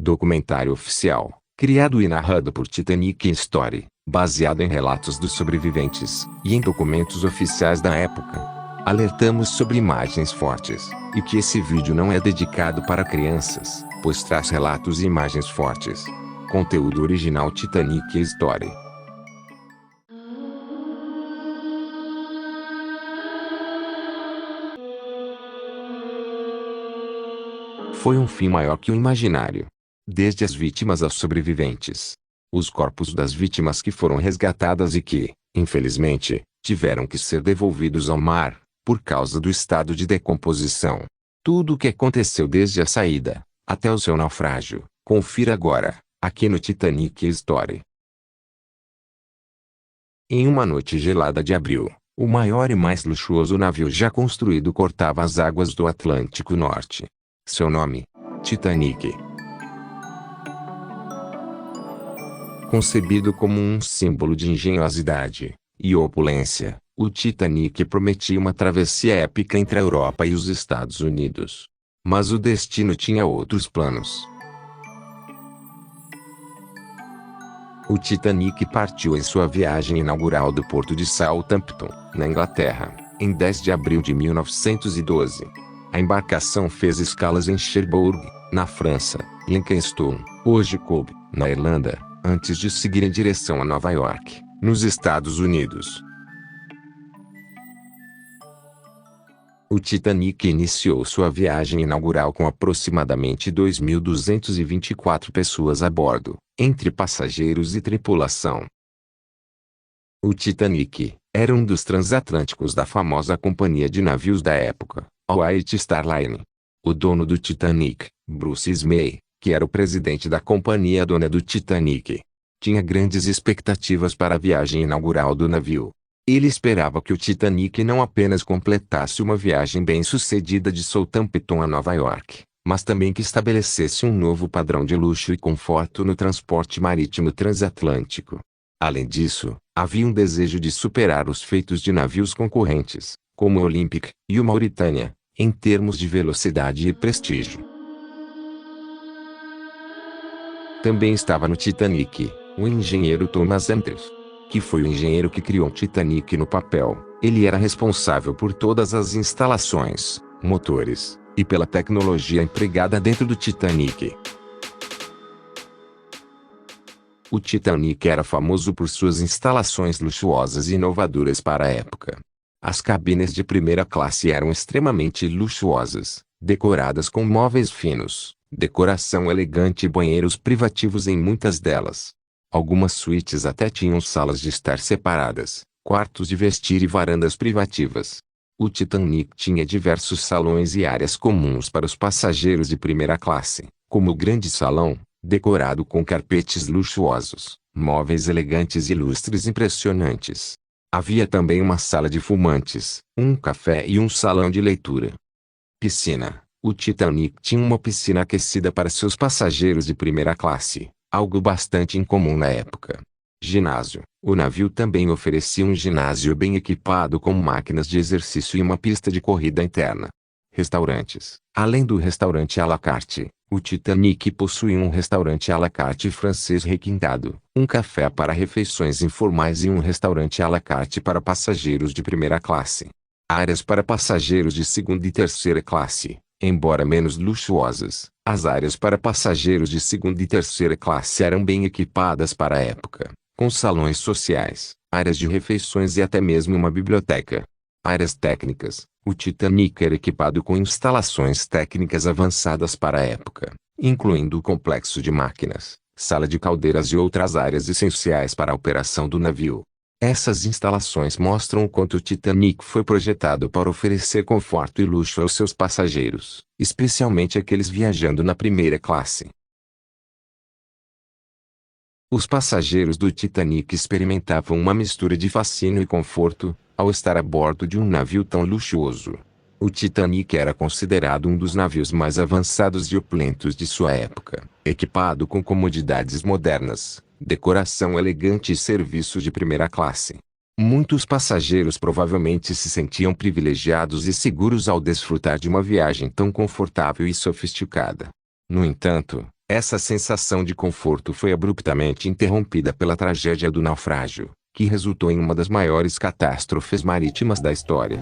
documentário oficial, criado e narrado por Titanic Story, baseado em relatos dos sobreviventes e em documentos oficiais da época. Alertamos sobre imagens fortes, e que esse vídeo não é dedicado para crianças, pois traz relatos e imagens fortes. Conteúdo original Titanic Story. Foi um fim maior que o imaginário. Desde as vítimas aos sobreviventes. Os corpos das vítimas que foram resgatadas e que, infelizmente, tiveram que ser devolvidos ao mar, por causa do estado de decomposição. Tudo o que aconteceu desde a saída, até o seu naufrágio, confira agora, aqui no Titanic Story. Em uma noite gelada de abril, o maior e mais luxuoso navio já construído cortava as águas do Atlântico Norte. Seu nome? Titanic. Concebido como um símbolo de engenhosidade e opulência, o Titanic prometia uma travessia épica entre a Europa e os Estados Unidos. Mas o destino tinha outros planos. O Titanic partiu em sua viagem inaugural do porto de Southampton, na Inglaterra, em 10 de abril de 1912. A embarcação fez escalas em Cherbourg, na França, e em Kingston, hoje Cobh, na Irlanda, antes de seguir em direção a Nova York, nos Estados Unidos. O Titanic iniciou sua viagem inaugural com aproximadamente 2.224 pessoas a bordo, entre passageiros e tripulação. O Titanic era um dos transatlânticos da famosa companhia de navios da época, a White Star Line. O dono do Titanic, Bruce Ismay, que era o presidente da companhia dona do Titanic, tinha grandes expectativas para a viagem inaugural do navio. Ele esperava que o Titanic não apenas completasse uma viagem bem-sucedida de Southampton a Nova York, mas também que estabelecesse um novo padrão de luxo e conforto no transporte marítimo transatlântico. Além disso, havia um desejo de superar os feitos de navios concorrentes, como o Olympic e o Mauritania, em termos de velocidade e prestígio. Também estava no Titanic o engenheiro Thomas Andrews, que foi o engenheiro que criou o Titanic no papel. Ele era responsável por todas as instalações, motores, e pela tecnologia empregada dentro do Titanic. O Titanic era famoso por suas instalações luxuosas e inovadoras para a época. As cabines de primeira classe eram extremamente luxuosas, decoradas com móveis finos, decoração elegante e banheiros privativos em muitas delas. Algumas suítes até tinham salas de estar separadas, quartos de vestir e varandas privativas. O Titanic tinha diversos salões e áreas comuns para os passageiros de primeira classe, como o grande salão, decorado com carpetes luxuosos, móveis elegantes e lustres impressionantes. Havia também uma sala de fumantes, um café e um salão de leitura. Piscina. O Titanic tinha uma piscina aquecida para seus passageiros de primeira classe, algo bastante incomum na época. Ginásio. O navio também oferecia um ginásio bem equipado com máquinas de exercício e uma pista de corrida interna. Restaurantes. Além do restaurante à la carte, o Titanic possuía um restaurante à la carte francês requintado, um café para refeições informais e um restaurante à la carte para passageiros de primeira classe. Áreas para passageiros de segunda e terceira classe. Embora menos luxuosas, as áreas para passageiros de segunda e terceira classe eram bem equipadas para a época, com salões sociais, áreas de refeições e até mesmo uma biblioteca. Áreas técnicas. O Titanic era equipado com instalações técnicas avançadas para a época, incluindo o complexo de máquinas, sala de caldeiras e outras áreas essenciais para a operação do navio. Essas instalações mostram o quanto o Titanic foi projetado para oferecer conforto e luxo aos seus passageiros, especialmente aqueles viajando na primeira classe. Os passageiros do Titanic experimentavam uma mistura de fascínio e conforto, ao estar a bordo de um navio tão luxuoso. O Titanic era considerado um dos navios mais avançados e opulentos de sua época, equipado com comodidades modernas, decoração elegante e serviço de primeira classe. Muitos passageiros provavelmente se sentiam privilegiados e seguros ao desfrutar de uma viagem tão confortável e sofisticada. No entanto, Essa sensação de conforto foi abruptamente interrompida pela tragédia do naufrágio, que resultou em uma das maiores catástrofes marítimas da história.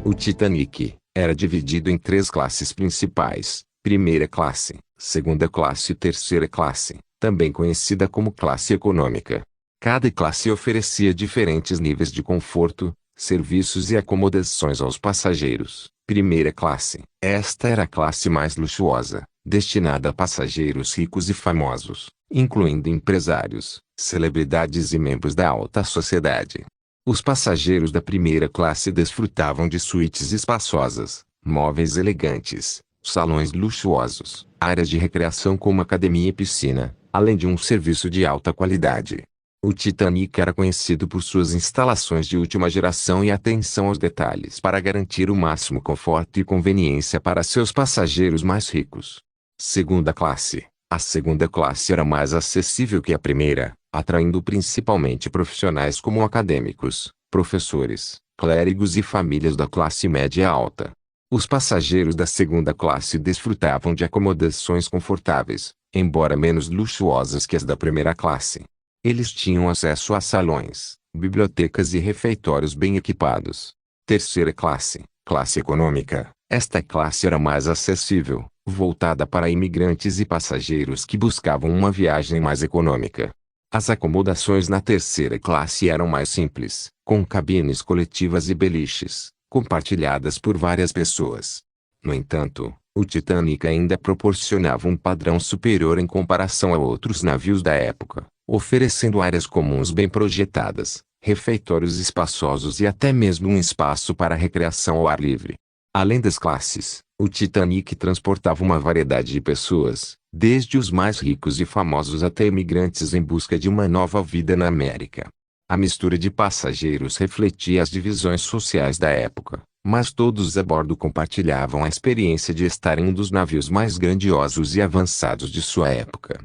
O Titanic era dividido em 3 classes principais: primeira classe, segunda classe e terceira classe, também conhecida como classe econômica. Cada classe oferecia diferentes níveis de conforto, serviços e acomodações aos passageiros. Primeira classe. Esta era a classe mais luxuosa, destinada a passageiros ricos e famosos, incluindo empresários, celebridades e membros da alta sociedade. Os passageiros da primeira classe desfrutavam de suítes espaçosas, móveis elegantes, salões luxuosos, áreas de recreação como academia e piscina, além de um serviço de alta qualidade. O Titanic era conhecido por suas instalações de última geração e atenção aos detalhes para garantir o máximo conforto e conveniência para seus passageiros mais ricos. Segunda classe. A segunda classe era mais acessível que a primeira, atraindo principalmente profissionais como acadêmicos, professores, clérigos e famílias da classe média alta. Os passageiros da segunda classe desfrutavam de acomodações confortáveis, embora menos luxuosas que as da primeira classe. Eles tinham acesso a salões, bibliotecas e refeitórios bem equipados. Terceira classe, classe econômica. Esta classe era mais acessível, voltada para imigrantes e passageiros que buscavam uma viagem mais econômica. As acomodações na terceira classe eram mais simples, com cabines coletivas e beliches, compartilhadas por várias pessoas. No entanto, o Titanic ainda proporcionava um padrão superior em comparação a outros navios da época, oferecendo áreas comuns bem projetadas, refeitórios espaçosos e até mesmo um espaço para recreação ao ar livre. Além das classes, o Titanic transportava uma variedade de pessoas, desde os mais ricos e famosos até imigrantes em busca de uma nova vida na América. A mistura de passageiros refletia as divisões sociais da época, mas todos a bordo compartilhavam a experiência de estar em um dos navios mais grandiosos e avançados de sua época.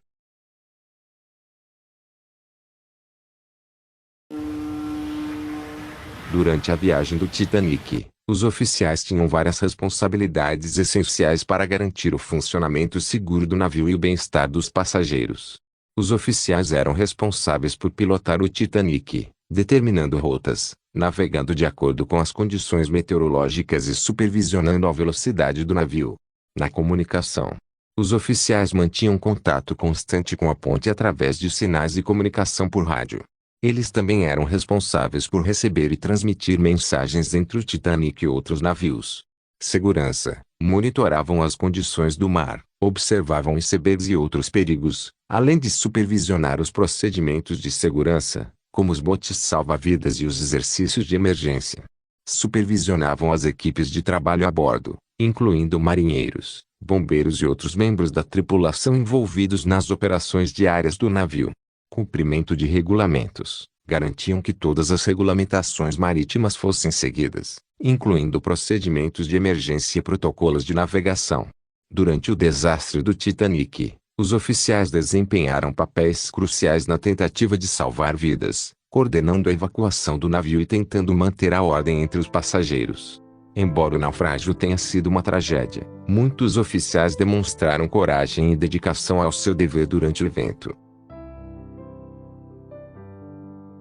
Durante a viagem do Titanic, os oficiais tinham várias responsabilidades essenciais para garantir o funcionamento seguro do navio e o bem-estar dos passageiros. Os oficiais eram responsáveis por pilotar o Titanic, determinando rotas, navegando de acordo com as condições meteorológicas e supervisionando a velocidade do navio. Na comunicação, os oficiais mantinham contato constante com a ponte através de sinais de comunicação por rádio. Eles também eram responsáveis por receber e transmitir mensagens entre o Titanic e outros navios. Segurança. Monitoravam as condições do mar, observavam icebergs e outros perigos, além de supervisionar os procedimentos de segurança, como os botes salva-vidas e os exercícios de emergência. Supervisionavam as equipes de trabalho a bordo, incluindo marinheiros, bombeiros e outros membros da tripulação envolvidos nas operações diárias do navio. Cumprimento de regulamentos. Garantiam que todas as regulamentações marítimas fossem seguidas, incluindo procedimentos de emergência e protocolos de navegação. Durante o desastre do Titanic, os oficiais desempenharam papéis cruciais na tentativa de salvar vidas, coordenando a evacuação do navio e tentando manter a ordem entre os passageiros. Embora o naufrágio tenha sido uma tragédia, muitos oficiais demonstraram coragem e dedicação ao seu dever durante o evento.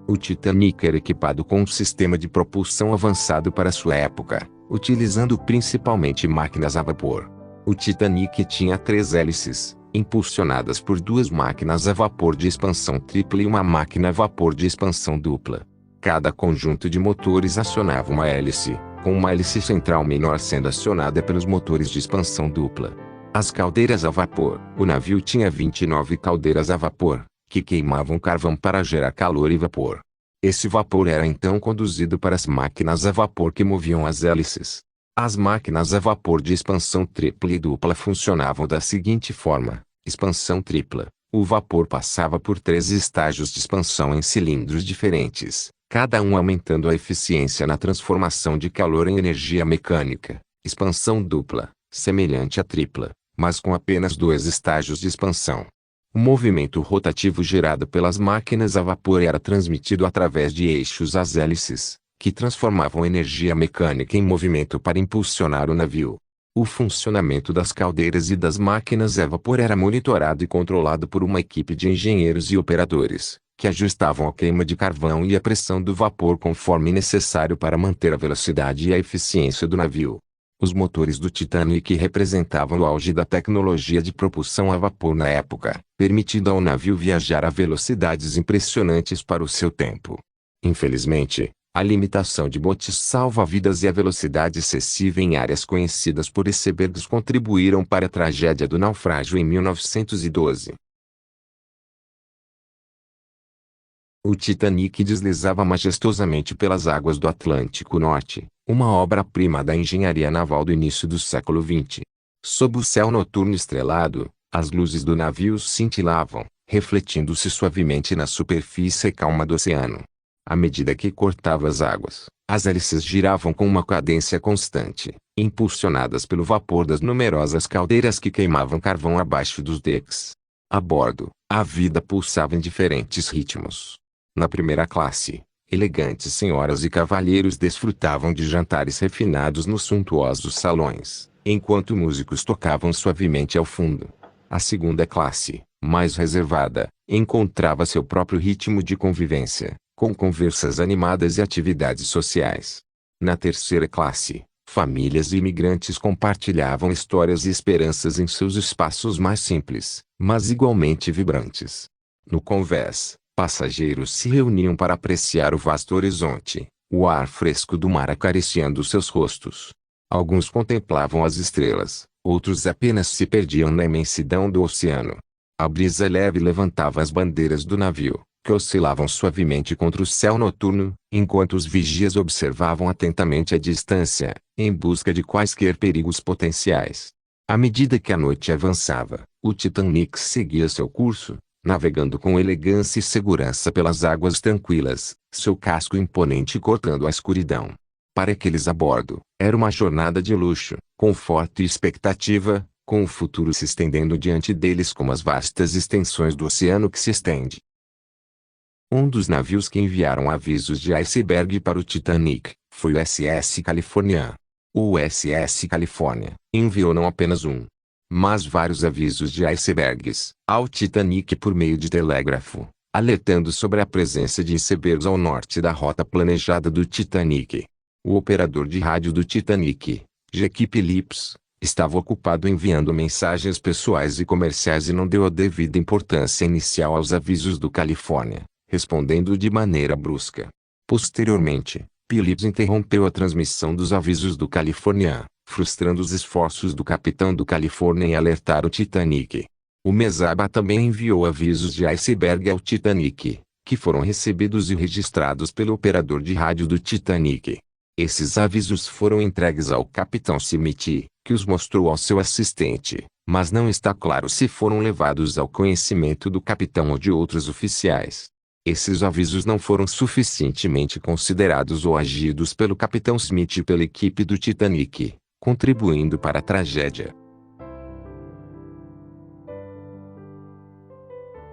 O Titanic era equipado com um sistema de propulsão avançado para sua época, utilizando principalmente máquinas a vapor. O Titanic tinha 3 hélices, impulsionadas por 2 máquinas a vapor de expansão tripla e uma máquina a vapor de expansão dupla. Cada conjunto de motores acionava uma hélice, com uma hélice central menor sendo acionada pelos motores de expansão dupla. As caldeiras a vapor. O navio tinha 29 caldeiras a vapor, que queimavam carvão para gerar calor e vapor. Esse vapor era então conduzido para as máquinas a vapor que moviam as hélices. As máquinas a vapor de expansão tripla e dupla funcionavam da seguinte forma: expansão tripla. O vapor passava por 3 estágios de expansão em cilindros diferentes, cada um aumentando a eficiência na transformação de calor em energia mecânica. Expansão dupla, semelhante à tripla, mas com apenas 2 estágios de expansão. O movimento rotativo gerado pelas máquinas a vapor era transmitido através de eixos às hélices, que transformavam energia mecânica em movimento para impulsionar o navio. O funcionamento das caldeiras e das máquinas a vapor era monitorado e controlado por uma equipe de engenheiros e operadores, que ajustavam a queima de carvão e a pressão do vapor conforme necessário para manter a velocidade e a eficiência do navio. Os motores do Titanic representavam o auge da tecnologia de propulsão a vapor na época, permitindo ao navio viajar a velocidades impressionantes para o seu tempo. Infelizmente, a limitação de botes salva-vidas e a velocidade excessiva em áreas conhecidas por icebergs contribuíram para a tragédia do naufrágio em 1912. O Titanic deslizava majestosamente pelas águas do Atlântico Norte, uma obra-prima da engenharia naval do início do século XX. Sob o céu noturno estrelado, as luzes do navio cintilavam, refletindo-se suavemente na superfície calma do oceano. À medida que cortava as águas, as hélices giravam com uma cadência constante, impulsionadas pelo vapor das numerosas caldeiras que queimavam carvão abaixo dos decks. A bordo, a vida pulsava em diferentes ritmos. Na primeira classe, elegantes senhoras e cavalheiros desfrutavam de jantares refinados nos suntuosos salões, enquanto músicos tocavam suavemente ao fundo. A segunda classe, mais reservada, encontrava seu próprio ritmo de convivência, com conversas animadas e atividades sociais. Na terceira classe, famílias e imigrantes compartilhavam histórias e esperanças em seus espaços mais simples, mas igualmente vibrantes. No convés, passageiros se reuniam para apreciar o vasto horizonte, o ar fresco do mar acariciando seus rostos. Alguns contemplavam as estrelas, outros apenas se perdiam na imensidão do oceano. A brisa leve levantava as bandeiras do navio, que oscilavam suavemente contra o céu noturno, enquanto os vigias observavam atentamente a distância, em busca de quaisquer perigos potenciais. À medida que a noite avançava, o Titanic seguia seu curso, navegando com elegância e segurança pelas águas tranquilas, seu casco imponente cortando a escuridão. Para aqueles a bordo, era uma jornada de luxo, conforto e expectativa, com o futuro se estendendo diante deles como as vastas extensões do oceano que se estende. Um dos navios que enviaram avisos de iceberg para o Titanic foi o SS California. O USS California enviou não apenas um, mas vários avisos de icebergs ao Titanic por meio de telégrafo, alertando sobre a presença de icebergs ao norte da rota planejada do Titanic. O operador de rádio do Titanic, Jack Phillips, estava ocupado enviando mensagens pessoais e comerciais e não deu a devida importância inicial aos avisos do California, respondendo de maneira brusca. Posteriormente, Phillips interrompeu a transmissão dos avisos do California, frustrando os esforços do capitão do California em alertar o Titanic. O Mesaba também enviou avisos de iceberg ao Titanic, que foram recebidos e registrados pelo operador de rádio do Titanic. Esses avisos foram entregues ao capitão Smith, que os mostrou ao seu assistente, mas não está claro se foram levados ao conhecimento do capitão ou de outros oficiais. Esses avisos não foram suficientemente considerados ou agidos pelo capitão Smith e pela equipe do Titanic, contribuindo para a tragédia.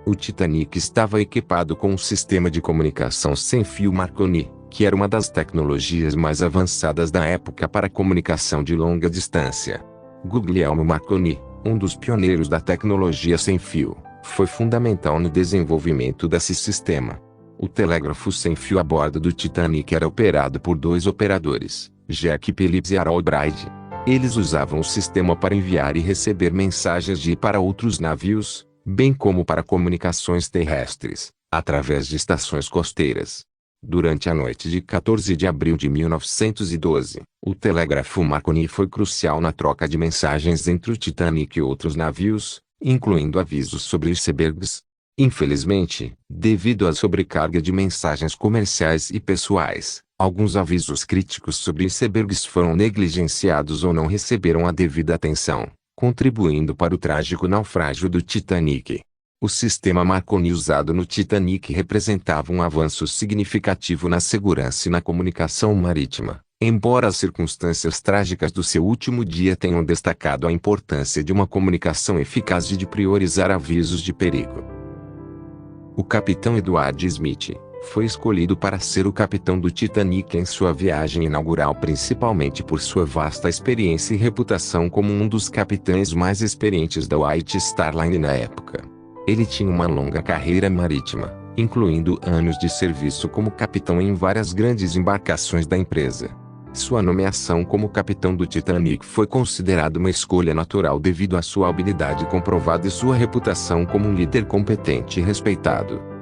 O Titanic estava equipado com um sistema de comunicação sem fio Marconi, que era uma das tecnologias mais avançadas da época para comunicação de longa distância. Guglielmo Marconi, um dos pioneiros da tecnologia sem fio, foi fundamental no desenvolvimento desse sistema. O telégrafo sem fio a bordo do Titanic era operado por dois operadores, Jack Phillips e Harold Bride. Eles usavam o sistema para enviar e receber mensagens de e para outros navios, bem como para comunicações terrestres, através de estações costeiras. Durante a noite de 14 de abril de 1912, o telégrafo Marconi foi crucial na troca de mensagens entre o Titanic e outros navios, incluindo avisos sobre icebergs. Infelizmente, devido à sobrecarga de mensagens comerciais e pessoais, alguns avisos críticos sobre icebergs foram negligenciados ou não receberam a devida atenção, contribuindo para o trágico naufrágio do Titanic. O sistema Marconi usado no Titanic representava um avanço significativo na segurança e na comunicação marítima, embora as circunstâncias trágicas do seu último dia tenham destacado a importância de uma comunicação eficaz e de priorizar avisos de perigo. O capitão Edward Smith Foi escolhido para ser o capitão do Titanic em sua viagem inaugural, principalmente por sua vasta experiência e reputação como um dos capitães mais experientes da White Star Line na época. Ele tinha uma longa carreira marítima, incluindo anos de serviço como capitão em várias grandes embarcações da empresa. Sua nomeação como capitão do Titanic foi considerada uma escolha natural devido à sua habilidade comprovada e sua reputação como um líder competente e respeitado.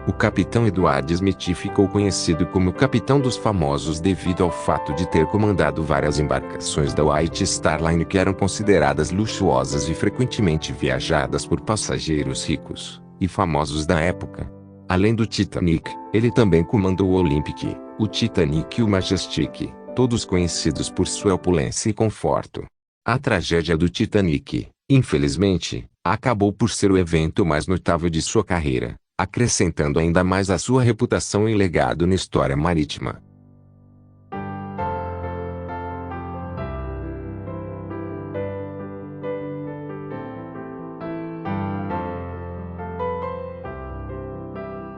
O capitão Edward Smith ficou conhecido como o Capitão dos Famosos devido ao fato de ter comandado várias embarcações da White Star Line que eram consideradas luxuosas e frequentemente viajadas por passageiros ricos e famosos da época. Além do Titanic, ele também comandou o Olympic, o Titanic e o Majestic, todos conhecidos por sua opulência e conforto. A tragédia do Titanic, infelizmente, acabou por ser o evento mais notável de sua carreira, acrescentando ainda mais a sua reputação e legado na história marítima.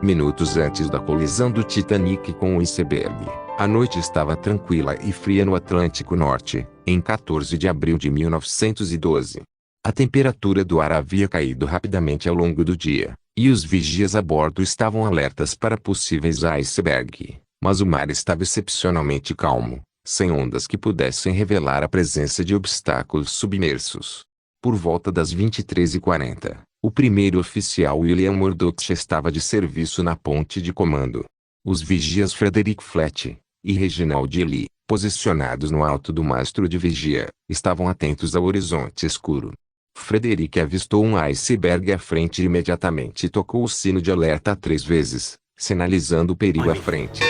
Minutos antes da colisão do Titanic com o iceberg, a noite estava tranquila e fria no Atlântico Norte, em 14 de abril de 1912. A temperatura do ar havia caído rapidamente ao longo do dia, e os vigias a bordo estavam alertas para possíveis iceberg, mas o mar estava excepcionalmente calmo, sem ondas que pudessem revelar a presença de obstáculos submersos. Por volta das 23h40, o primeiro oficial William Murdoch estava de serviço na ponte de comando. Os vigias Frederick Flat e Reginald Lee, posicionados no alto do mastro de vigia, estavam atentos ao horizonte escuro. Frederick avistou um iceberg à frente e imediatamente tocou o sino de alerta 3 vezes, sinalizando o perigo à frente.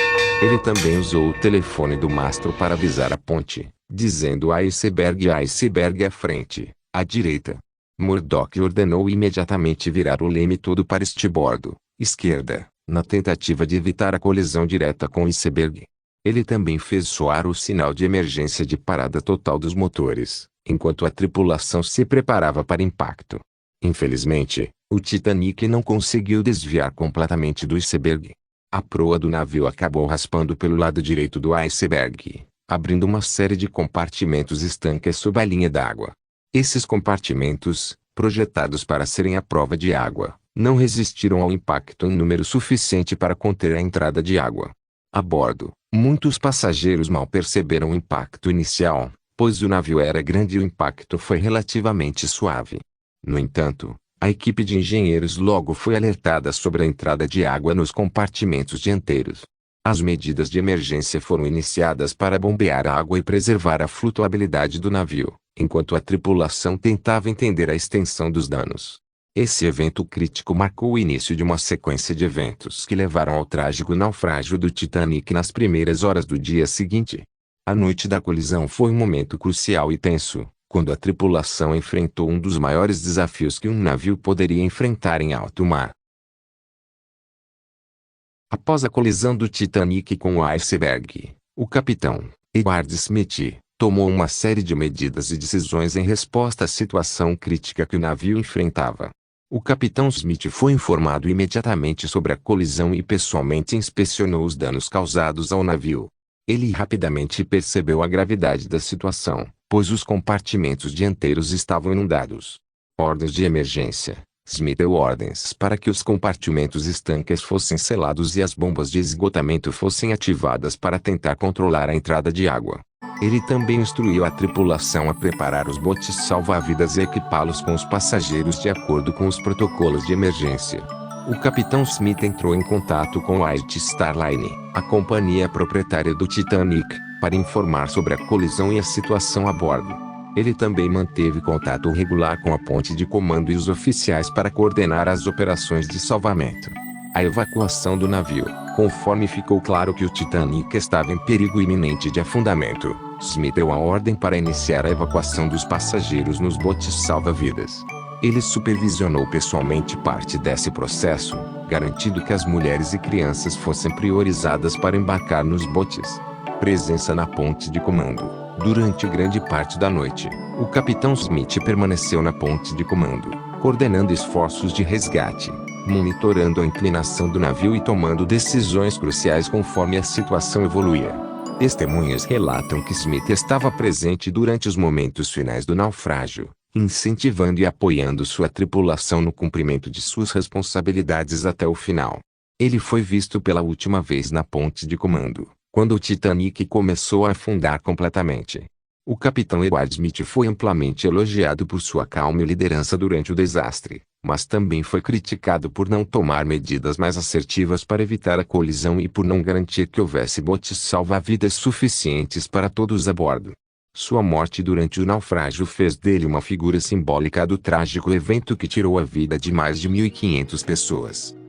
Ele também usou o telefone do mastro para avisar a ponte, dizendo iceberg à frente, à direita. Murdoch ordenou imediatamente virar o leme todo para estibordo, esquerda, na tentativa de evitar a colisão direta com o iceberg. Ele também fez soar o sinal de emergência de parada total dos motores, enquanto a tripulação se preparava para impacto. Infelizmente, o Titanic não conseguiu desviar completamente do iceberg. A proa do navio acabou raspando pelo lado direito do iceberg, abrindo uma série de compartimentos estanques sob a linha d'água. Esses compartimentos, projetados para serem à prova de água, não resistiram ao impacto em número suficiente para conter a entrada de água. A bordo, muitos passageiros mal perceberam o impacto inicial, pois o navio era grande e o impacto foi relativamente suave. No entanto, a equipe de engenheiros logo foi alertada sobre a entrada de água nos compartimentos dianteiros. As medidas de emergência foram iniciadas para bombear a água e preservar a flutuabilidade do navio, enquanto a tripulação tentava entender a extensão dos danos. Esse evento crítico marcou o início de uma sequência de eventos que levaram ao trágico naufrágio do Titanic nas primeiras horas do dia seguinte. A noite da colisão foi um momento crucial e tenso, quando a tripulação enfrentou um dos maiores desafios que um navio poderia enfrentar em alto mar. Após a colisão do Titanic com o iceberg, o capitão, Edward Smith, tomou uma série de medidas e decisões em resposta à situação crítica que o navio enfrentava. O capitão Smith foi informado imediatamente sobre a colisão e pessoalmente inspecionou os danos causados ao navio. Ele rapidamente percebeu a gravidade da situação, pois os compartimentos dianteiros estavam inundados. Ordens de emergência. Smith deu ordens para que os compartimentos estanques fossem selados e as bombas de esgotamento fossem ativadas para tentar controlar a entrada de água. Ele também instruiu a tripulação a preparar os botes salva-vidas e equipá-los com os passageiros de acordo com os protocolos de emergência. O capitão Smith entrou em contato com a White Star Line, a companhia proprietária do Titanic, para informar sobre a colisão e a situação a bordo. Ele também manteve contato regular com a ponte de comando e os oficiais para coordenar as operações de salvamento. A evacuação do navio. Conforme ficou claro que o Titanic estava em perigo iminente de afundamento, Smith deu a ordem para iniciar a evacuação dos passageiros nos botes salva-vidas. Ele supervisionou pessoalmente parte desse processo, garantindo que as mulheres e crianças fossem priorizadas para embarcar nos botes. Presença na ponte de comando. Durante grande parte da noite, o capitão Smith permaneceu na ponte de comando, coordenando esforços de resgate, monitorando a inclinação do navio e tomando decisões cruciais conforme a situação evoluía. Testemunhas relatam que Smith estava presente durante os momentos finais do naufrágio, incentivando e apoiando sua tripulação no cumprimento de suas responsabilidades até o final. Ele foi visto pela última vez na ponte de comando, quando o Titanic começou a afundar completamente. O capitão Edward Smith foi amplamente elogiado por sua calma e liderança durante o desastre, mas também foi criticado por não tomar medidas mais assertivas para evitar a colisão e por não garantir que houvesse botes salva-vidas suficientes para todos a bordo. Sua morte durante o naufrágio fez dele uma figura simbólica do trágico evento que tirou a vida de mais de 1.500 pessoas.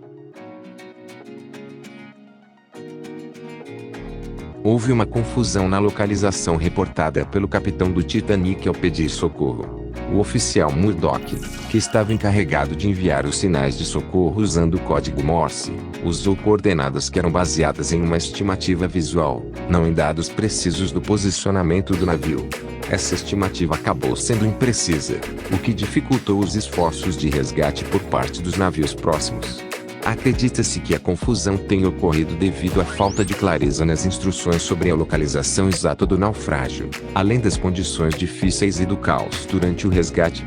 Houve uma confusão na localização reportada pelo capitão do Titanic ao pedir socorro. O oficial Murdoch, que estava encarregado de enviar os sinais de socorro usando o código Morse, usou coordenadas que eram baseadas em uma estimativa visual, não em dados precisos do posicionamento do navio. Essa estimativa acabou sendo imprecisa, o que dificultou os esforços de resgate por parte dos navios próximos. Acredita-se que a confusão tenha ocorrido devido à falta de clareza nas instruções sobre a localização exata do naufrágio, além das condições difíceis e do caos durante o resgate.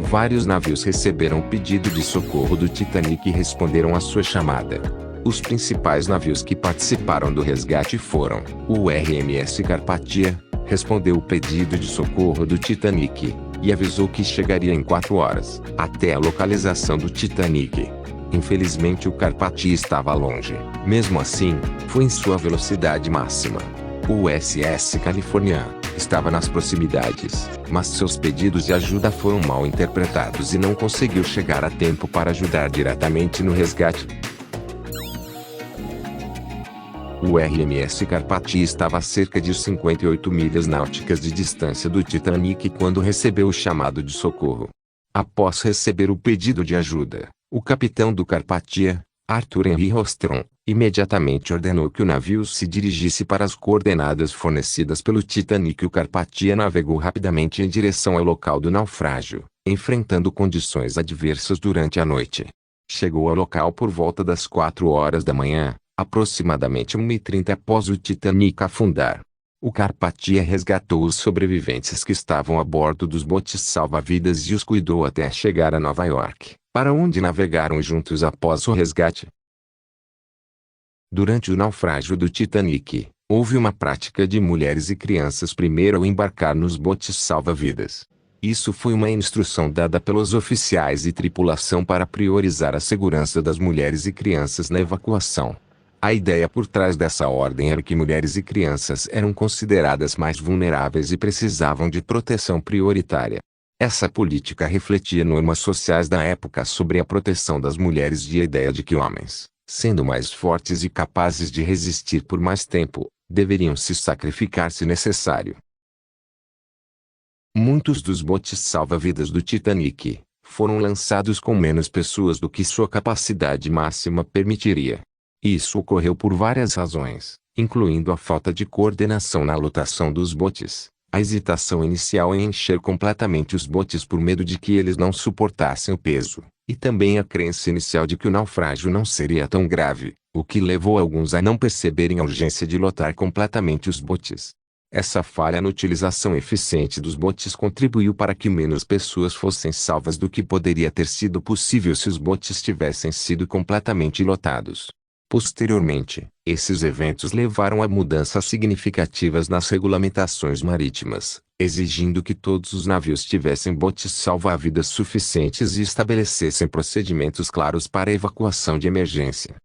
Vários navios receberam o pedido de socorro do Titanic e responderam à sua chamada. Os principais navios que participaram do resgate foram o RMS Carpathia, respondeu o pedido de socorro do Titanic, e avisou que chegaria em 4 horas, até a localização do Titanic. Infelizmente o Carpathia estava longe. Mesmo assim, foi em sua velocidade máxima. O USS California estava nas proximidades, mas seus pedidos de ajuda foram mal interpretados e não conseguiu chegar a tempo para ajudar diretamente no resgate. O RMS Carpathia estava a cerca de 58 milhas náuticas de distância do Titanic quando recebeu o chamado de socorro. Após receber o pedido de ajuda, o capitão do Carpathia, Arthur Henry Rostron, imediatamente ordenou que o navio se dirigisse para as coordenadas fornecidas pelo Titanic. O Carpathia navegou rapidamente em direção ao local do naufrágio, enfrentando condições adversas durante a noite. Chegou ao local por volta das 4 horas da manhã, aproximadamente 1h30 após o Titanic afundar. O Carpathia resgatou os sobreviventes que estavam a bordo dos botes salva-vidas e os cuidou até chegar a Nova York, para onde navegaram juntos após o resgate. Durante o naufrágio do Titanic, houve uma prática de mulheres e crianças primeiro ao embarcar nos botes salva-vidas. Isso foi uma instrução dada pelos oficiais e tripulação para priorizar a segurança das mulheres e crianças na evacuação. A ideia por trás dessa ordem era que mulheres e crianças eram consideradas mais vulneráveis e precisavam de proteção prioritária. Essa política refletia normas sociais da época sobre a proteção das mulheres e a ideia de que homens, sendo mais fortes e capazes de resistir por mais tempo, deveriam se sacrificar se necessário. Muitos dos botes salva-vidas do Titanic foram lançados com menos pessoas do que sua capacidade máxima permitiria. Isso ocorreu por várias razões, incluindo a falta de coordenação na lotação dos botes, a hesitação inicial em encher completamente os botes por medo de que eles não suportassem o peso, e também a crença inicial de que o naufrágio não seria tão grave, o que levou alguns a não perceberem a urgência de lotar completamente os botes. Essa falha na utilização eficiente dos botes contribuiu para que menos pessoas fossem salvas do que poderia ter sido possível se os botes tivessem sido completamente lotados. Posteriormente, esses eventos levaram a mudanças significativas nas regulamentações marítimas, exigindo que todos os navios tivessem botes salva-vidas suficientes e estabelecessem procedimentos claros para a evacuação de emergência.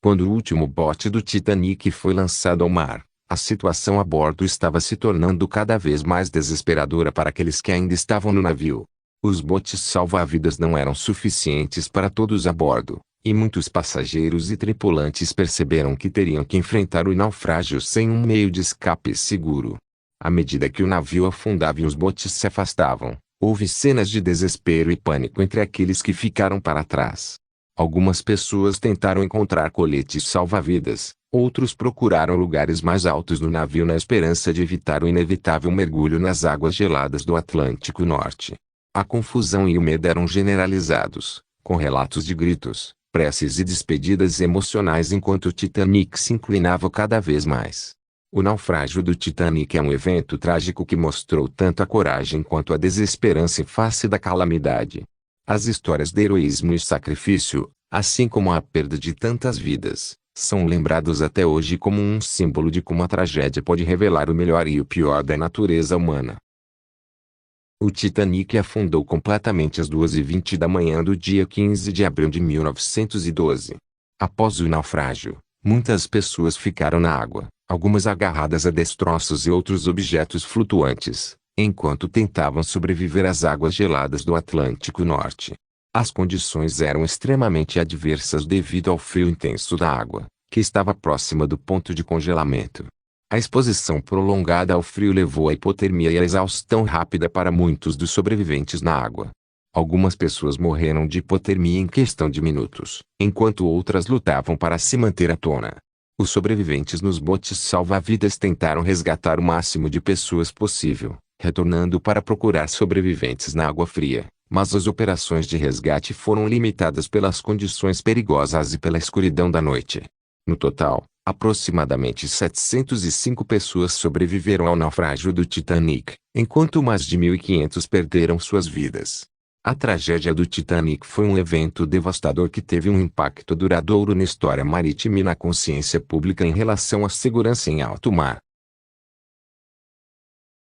Quando o último bote do Titanic foi lançado ao mar, a situação a bordo estava se tornando cada vez mais desesperadora para aqueles que ainda estavam no navio. Os botes salva-vidas não eram suficientes para todos a bordo, e muitos passageiros e tripulantes perceberam que teriam que enfrentar o naufrágio sem um meio de escape seguro. À medida que o navio afundava e os botes se afastavam, houve cenas de desespero e pânico entre aqueles que ficaram para trás. Algumas pessoas tentaram encontrar coletes salva-vidas, Outros procuraram lugares mais altos no navio na esperança de evitar o inevitável mergulho nas águas geladas do Atlântico Norte. A confusão e o medo eram generalizados, com relatos de gritos, preces e despedidas emocionais enquanto o Titanic se inclinava cada vez mais. O naufrágio do Titanic é um evento trágico que mostrou tanto a coragem quanto a desesperança em face da calamidade. As histórias de heroísmo e sacrifício, assim como a perda de tantas vidas, são lembrados até hoje como um símbolo de como a tragédia pode revelar o melhor e o pior da natureza humana. O Titanic afundou completamente às 2h20 da manhã do dia 15 de abril de 1912. Após o naufrágio, muitas pessoas ficaram na água, algumas agarradas a destroços e outros objetos flutuantes, enquanto tentavam sobreviver às águas geladas do Atlântico Norte. As condições eram extremamente adversas devido ao frio intenso da água, que estava próxima do ponto de congelamento. A exposição prolongada ao frio levou à hipotermia e à exaustão rápida para muitos dos sobreviventes na água. Algumas pessoas morreram de hipotermia em questão de minutos, enquanto outras lutavam para se manter à tona. Os sobreviventes nos botes salva-vidas tentaram resgatar o máximo de pessoas possível, retornando para procurar sobreviventes na água fria, mas as operações de resgate foram limitadas pelas condições perigosas e pela escuridão da noite. No total, aproximadamente 705 pessoas sobreviveram ao naufrágio do Titanic, enquanto mais de 1.500 perderam suas vidas. A tragédia do Titanic foi um evento devastador que teve um impacto duradouro na história marítima e na consciência pública em relação à segurança em alto mar.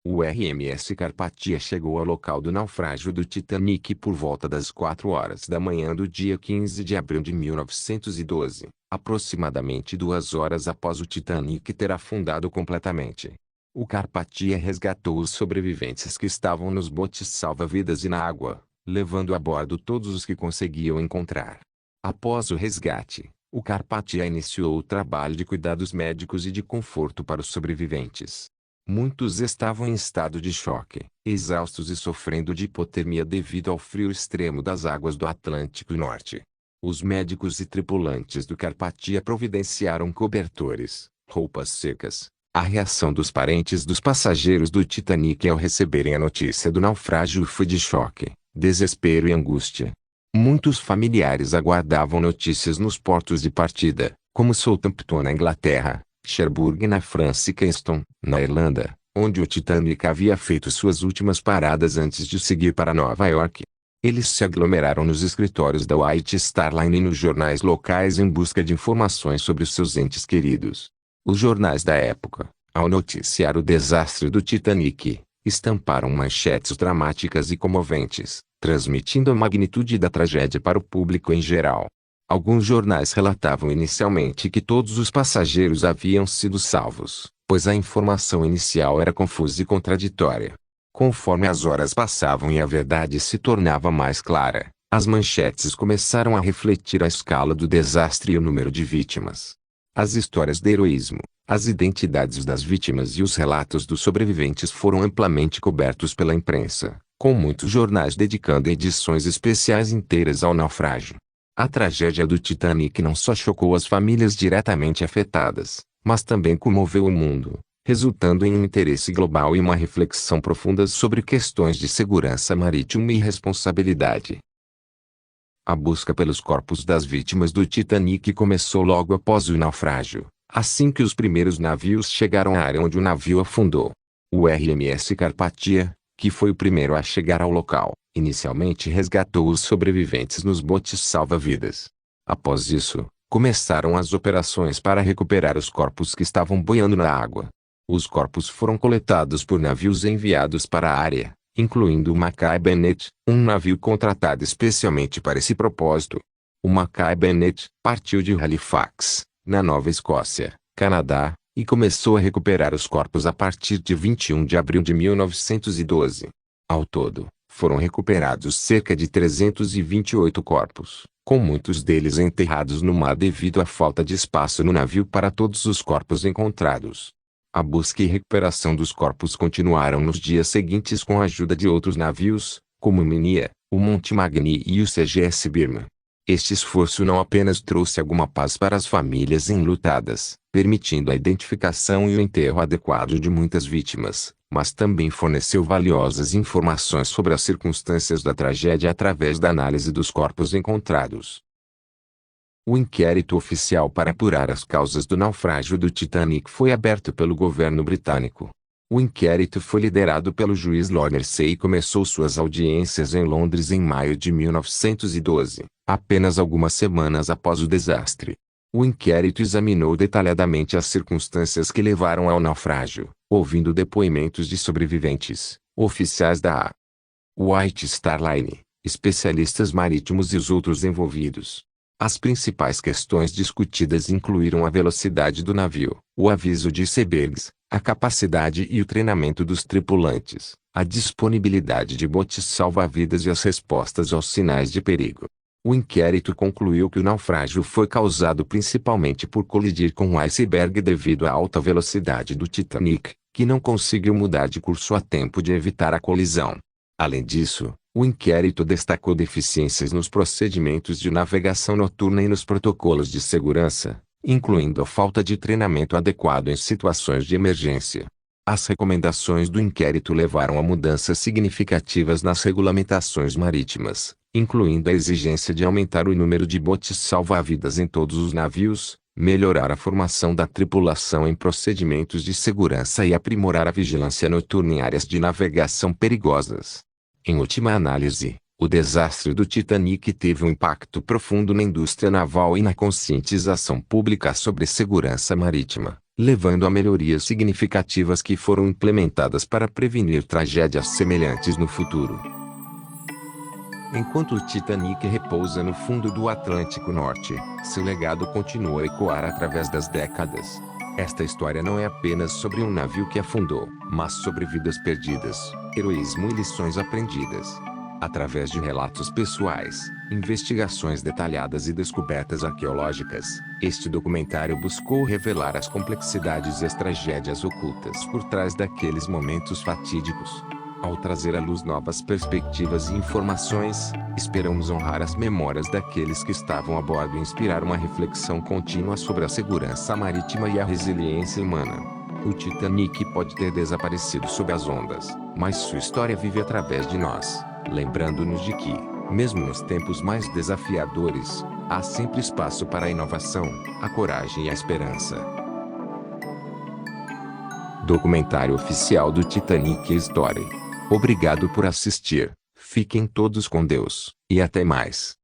O RMS Carpathia chegou ao local do naufrágio do Titanic por volta das 4 horas da manhã do dia 15 de abril de 1912, aproximadamente 2 horas após o Titanic ter afundado completamente. O Carpathia resgatou os sobreviventes que estavam nos botes salva-vidas e na água, levando a bordo todos os que conseguiam encontrar. Após o resgate, o Carpathia iniciou o trabalho de cuidados médicos e de conforto para os sobreviventes. Muitos estavam em estado de choque, exaustos e sofrendo de hipotermia devido ao frio extremo das águas do Atlântico Norte. Os médicos e tripulantes do Carpathia providenciaram cobertores, roupas secas. A reação dos parentes dos passageiros do Titanic ao receberem a notícia do naufrágio foi de choque, desespero e angústia. Muitos familiares aguardavam notícias nos portos de partida, como Southampton na Inglaterra, Cherbourg na França e Kingston, na Irlanda, onde o Titanic havia feito suas últimas paradas antes de seguir para Nova York. Eles se aglomeraram nos escritórios da White Star Line e nos jornais locais em busca de informações sobre os seus entes queridos. Os jornais da época, ao noticiar o desastre do Titanic, estamparam manchetes dramáticas e comoventes, transmitindo a magnitude da tragédia para o público em geral. Alguns jornais relatavam inicialmente que todos os passageiros haviam sido salvos, pois a informação inicial era confusa e contraditória. Conforme as horas passavam e a verdade se tornava mais clara, as manchetes começaram a refletir a escala do desastre e o número de vítimas. As histórias de heroísmo, as identidades das vítimas e os relatos dos sobreviventes foram amplamente cobertos pela imprensa, com muitos jornais dedicando edições especiais inteiras ao naufrágio. A tragédia do Titanic não só chocou as famílias diretamente afetadas, mas também comoveu o mundo, resultando em um interesse global e uma reflexão profunda sobre questões de segurança marítima e responsabilidade. A busca pelos corpos das vítimas do Titanic começou logo após o naufrágio, assim que os primeiros navios chegaram à área onde o navio afundou. O RMS Carpathia, que foi o primeiro a chegar ao local, inicialmente resgatou os sobreviventes nos botes salva-vidas. Após isso, começaram as operações para recuperar os corpos que estavam boiando na água. Os corpos foram coletados por navios enviados para a área, incluindo o Mackay Bennett, um navio contratado especialmente para esse propósito. O Mackay Bennett partiu de Halifax, na Nova Escócia, Canadá, e começou a recuperar os corpos a partir de 21 de abril de 1912. Ao todo, foram recuperados cerca de 328 corpos, com muitos deles enterrados no mar devido à falta de espaço no navio para todos os corpos encontrados. A busca e recuperação dos corpos continuaram nos dias seguintes com a ajuda de outros navios, como o Minia, o Monte Magny e o CGS Birma. Este esforço não apenas trouxe alguma paz para as famílias enlutadas, permitindo a identificação e o enterro adequado de muitas vítimas, mas também forneceu valiosas informações sobre as circunstâncias da tragédia através da análise dos corpos encontrados. O inquérito oficial para apurar as causas do naufrágio do Titanic foi aberto pelo governo britânico. O inquérito foi liderado pelo juiz Lord Mersey e começou suas audiências em Londres em maio de 1912, apenas algumas semanas após o desastre. O inquérito examinou detalhadamente as circunstâncias que levaram ao naufrágio, ouvindo depoimentos de sobreviventes, oficiais da White Star Line, especialistas marítimos e os outros envolvidos. As principais questões discutidas incluíram a velocidade do navio, o aviso de icebergs, a capacidade e o treinamento dos tripulantes, a disponibilidade de botes salva-vidas e as respostas aos sinais de perigo. O inquérito concluiu que o naufrágio foi causado principalmente por colidir com um iceberg devido à alta velocidade do Titanic, que não conseguiu mudar de curso a tempo de evitar a colisão. Além disso, o inquérito destacou deficiências nos procedimentos de navegação noturna e nos protocolos de segurança, incluindo a falta de treinamento adequado em situações de emergência. As recomendações do inquérito levaram a mudanças significativas nas regulamentações marítimas, incluindo a exigência de aumentar o número de botes salva-vidas em todos os navios, melhorar a formação da tripulação em procedimentos de segurança e aprimorar a vigilância noturna em áreas de navegação perigosas. Em última análise, o desastre do Titanic teve um impacto profundo na indústria naval e na conscientização pública sobre segurança marítima, levando a melhorias significativas que foram implementadas para prevenir tragédias semelhantes no futuro. Enquanto o Titanic repousa no fundo do Atlântico Norte, seu legado continua a ecoar através das décadas. Esta história não é apenas sobre um navio que afundou, mas sobre vidas perdidas, heroísmo e lições aprendidas. Através de relatos pessoais, investigações detalhadas e descobertas arqueológicas, este documentário buscou revelar as complexidades e as tragédias ocultas por trás daqueles momentos fatídicos. Ao trazer à luz novas perspectivas e informações, esperamos honrar as memórias daqueles que estavam a bordo e inspirar uma reflexão contínua sobre a segurança marítima e a resiliência humana. O Titanic pode ter desaparecido sob as ondas, mas sua história vive através de nós, lembrando-nos de que, mesmo nos tempos mais desafiadores, há sempre espaço para a inovação, a coragem e a esperança. Documentário oficial do Titanic Story. Obrigado por assistir, fiquem todos com Deus, e até mais.